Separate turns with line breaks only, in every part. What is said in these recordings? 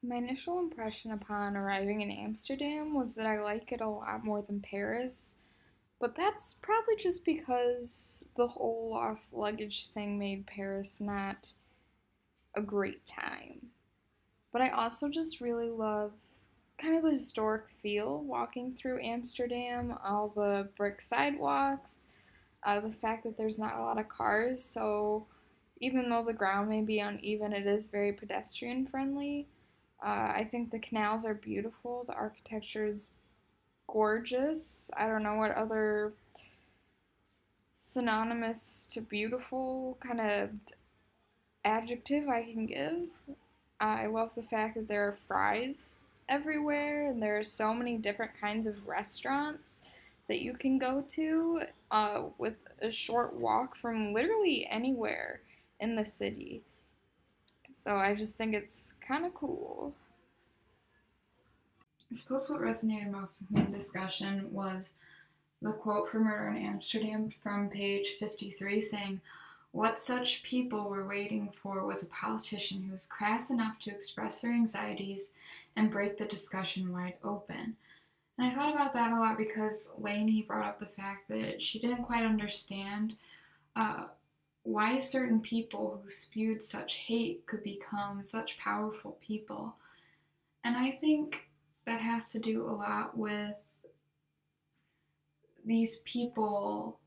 My initial impression upon arriving in Amsterdam was that I like it a lot more than Paris, but that's probably just because the whole lost luggage thing made Paris not a great time. But I also just really love kind of the historic feel walking through Amsterdam, all the brick sidewalks, the fact that there's not a lot of cars, so even though the ground may be uneven, it is very pedestrian friendly. I think the canals are beautiful. The architecture is gorgeous. I don't know what other synonymous to beautiful kind of adjective I can give. I love the fact that there are fries everywhere and there are so many different kinds of restaurants that you can go to with a short walk from literally anywhere in the city. So I just think it's kind of cool.
I suppose what resonated most with me in discussion was the quote from Murder in Amsterdam from page 53 saying, "What such people were waiting for was a politician who was crass enough to express their anxieties and break the discussion wide open." And I thought about that a lot because Lainey brought up the fact that she didn't quite understand uh, why certain people who spewed such hate could become such powerful people. And I think that has to do a lot with these people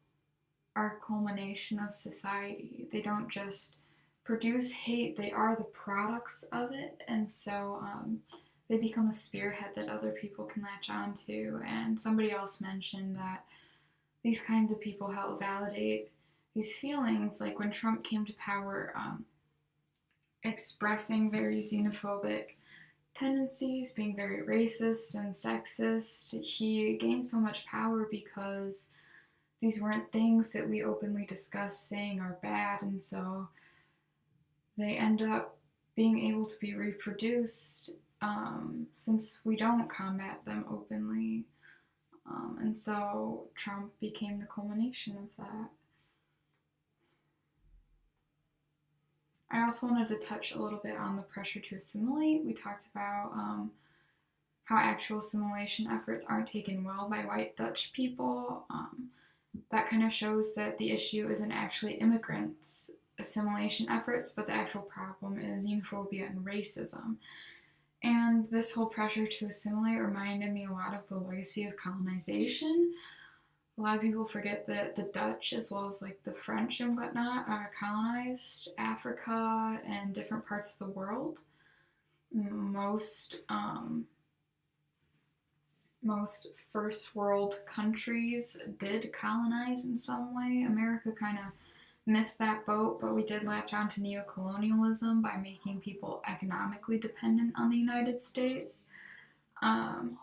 are a culmination of society. They don't just produce hate, they are the products of it. And so they become a spearhead that other people can latch onto. And somebody else mentioned that these kinds of people help validate these feelings. Like when Trump came to power, expressing very xenophobic tendencies, being very racist and sexist, he gained so much power because these weren't things that we openly discuss saying are bad, and so they end up being able to be reproduced since we don't combat them openly. And so Trump became the culmination of that. I also wanted to touch a little bit on the pressure to assimilate. We talked about how actual assimilation efforts aren't taken well by white Dutch people. That kind of shows that the issue isn't actually immigrants' assimilation efforts, but the actual problem is xenophobia and racism. And this whole pressure to assimilate reminded me a lot of the legacy of colonization. A lot of people forget that the Dutch, as well as like the French and whatnot, colonized Africa and different parts of the world. Most most first world countries did colonize in some way. America kind of missed that boat, but we did latch on to neocolonialism by making people economically dependent on the United States. Um,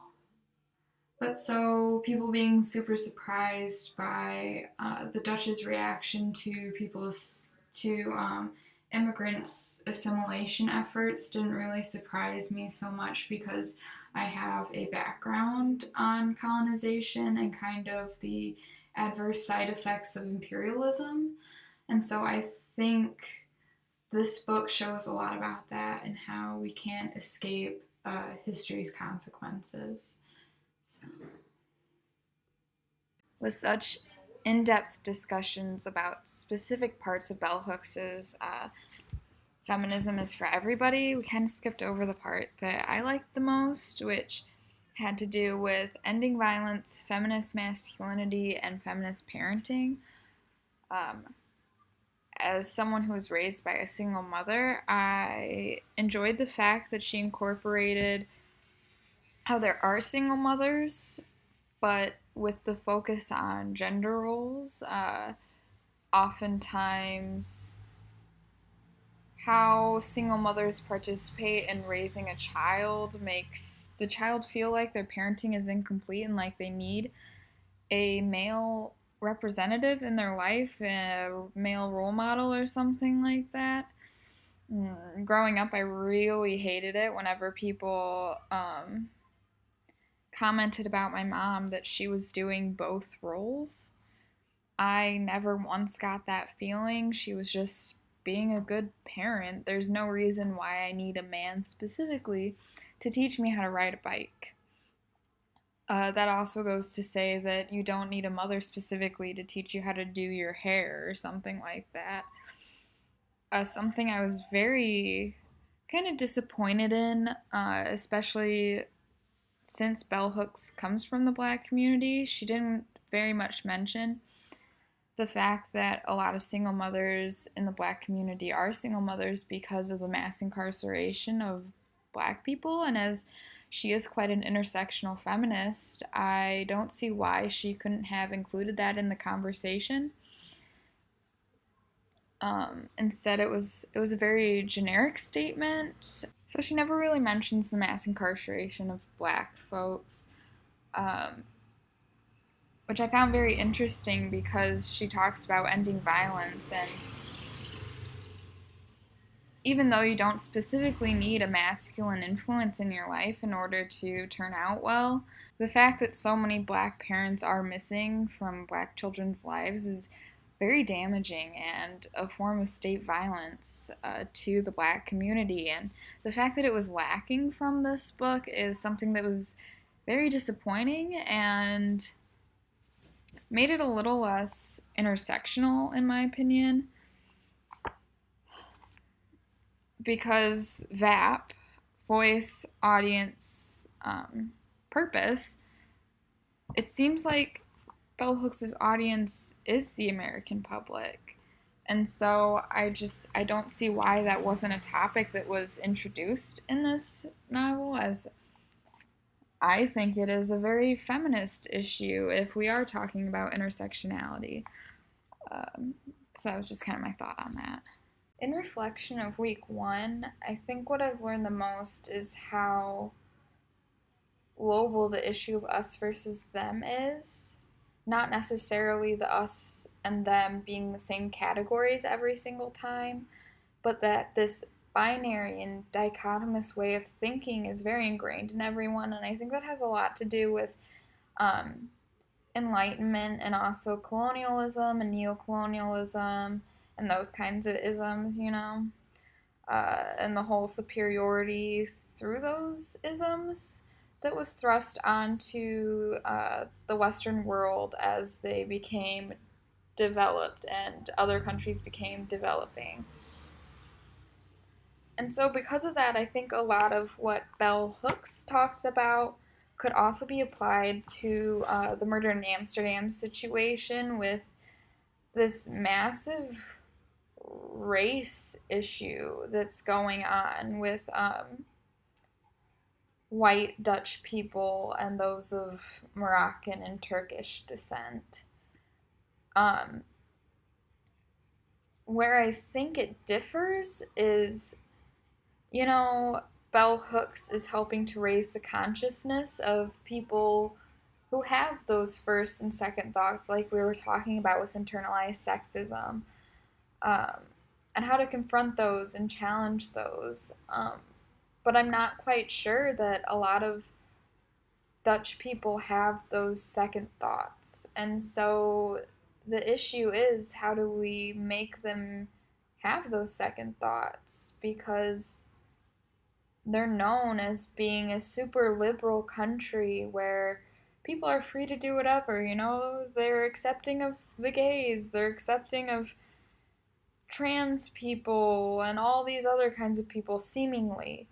but so people being super surprised by the Dutch's reaction to immigrants' assimilation efforts didn't really surprise me so much because I have a background on colonization and kind of the adverse side effects of imperialism. And so I think this book shows a lot about that and how we can't escape history's consequences. So.
With such in depth discussions about specific parts of Bell Hooks's Feminism is for Everybody, we kind of skipped over the part that I liked the most, which had to do with ending violence, feminist masculinity, and feminist parenting. Um, as someone who was raised by a single mother, I enjoyed the fact that she incorporated how there are single mothers, but with the focus on gender roles. Oftentimes, how single mothers participate in raising a child makes the child feel like their parenting is incomplete and like they need a male representative in their life, a male role model or something like that. Growing up, I really hated it whenever people commented about my mom that she was doing both roles. I never once got that feeling. She was just being a good parent. There's no reason why I need a man specifically to teach me how to ride a bike. That also goes to say that you don't need a mother specifically to teach you how to do your hair or something like that. Something I was very kind of disappointed in, especially since Bell Hooks comes from the black community. She didn't very much mention the fact that a lot of single mothers in the black community are single mothers because of the mass incarceration of black people. And as she is quite an intersectional feminist, I don't see why she couldn't have included that in the conversation. Instead, it was a very generic statement. So she never really mentions the mass incarceration of black folks, um, which I found very interesting because she talks about ending violence, and even though you don't specifically need a masculine influence in your life in order to turn out well, the fact that so many black parents are missing from black children's lives is very damaging and a form of state violence to the black community. And the fact that it was lacking from this book is something that was very disappointing and made it a little less intersectional, in my opinion, because VAP, voice, audience, purpose, it seems like Bell Hooks' audience is the American public. And so I don't see why that wasn't a topic that was introduced in this novel, as I think it is a very feminist issue if we are talking about intersectionality. So that was just kind of my thought on that. In reflection of week one, I think what I've learned the most is how global the issue of us versus them is. Not necessarily the us and them being the same categories every single time, but that this binary and dichotomous way of thinking is very ingrained in everyone, and I think that has a lot to do with Enlightenment and also colonialism and neocolonialism and those kinds of isms, and the whole superiority through those isms that was thrust onto the Western world as they became developed and other countries became developing. And so, because of that, I think a lot of what Bell Hooks talks about could also be applied to the murder in Amsterdam situation with this massive race issue that's going on with white Dutch people and those of Moroccan and Turkish descent. Where I think it differs is, Bell Hooks is helping to raise the consciousness of people who have those first and second thoughts, like we were talking about with internalized sexism, and how to confront those and challenge those. But I'm not quite sure that a lot of Dutch people have those second thoughts. And so the issue is, how do we make them have those second thoughts? Because they're known as being a super liberal country where people are free to do whatever, they're accepting of the gays, they're accepting of trans people and all these other kinds of people, seemingly.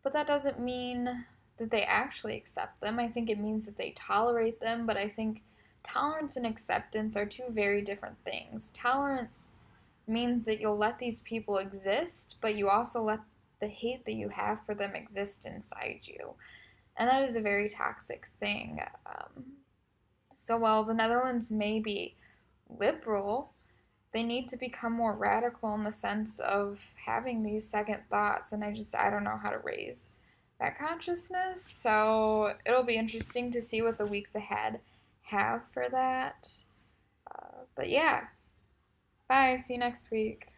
But that doesn't mean that they actually accept them. I think it means that they tolerate them, but I think tolerance and acceptance are two very different things. Tolerance means that you'll let these people exist, but you also let the hate that you have for them exist inside you. And that is a very toxic thing. So while the Netherlands may be liberal, they need to become more radical in the sense of having these second thoughts, and I don't know how to raise that consciousness. So it'll be interesting to see what the weeks ahead have for that. But yeah, bye, see you next week.